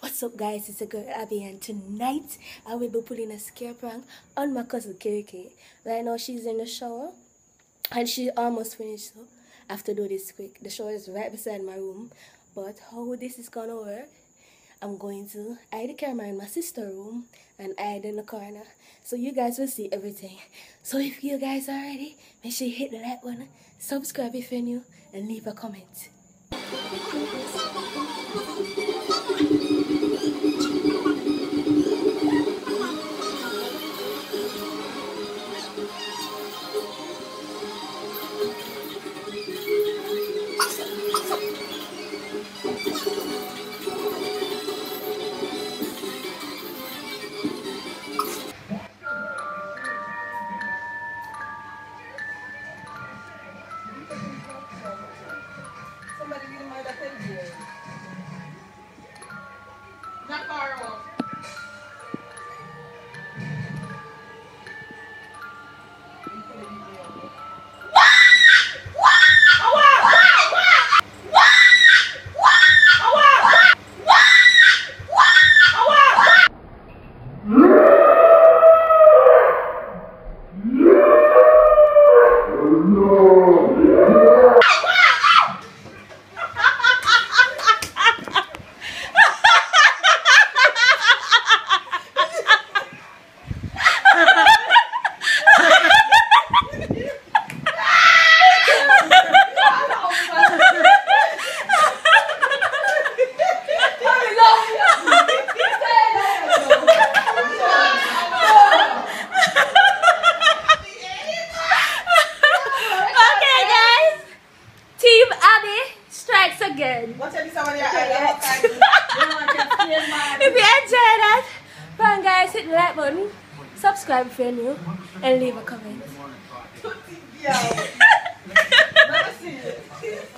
What's up guys, it's a girl Abby and tonight I will be pulling a scare prank on my cousin KK. Right now she's in the shower and she almost finished, so I have to do this quick. The shower is right beside my room, but how this is gonna work, I'm going to hide the camera in my sister's room and hide in the corner so you guys will see everything. So if you guys are ready, make sure you hit the like button, subscribe if you're new, and leave a comment. Somebody give me that teddy. Not far off. Again. Watch out, If you enjoyed that, fun guys, hit the like button, subscribe if you're new, and leave a comment. Yo. Never see it.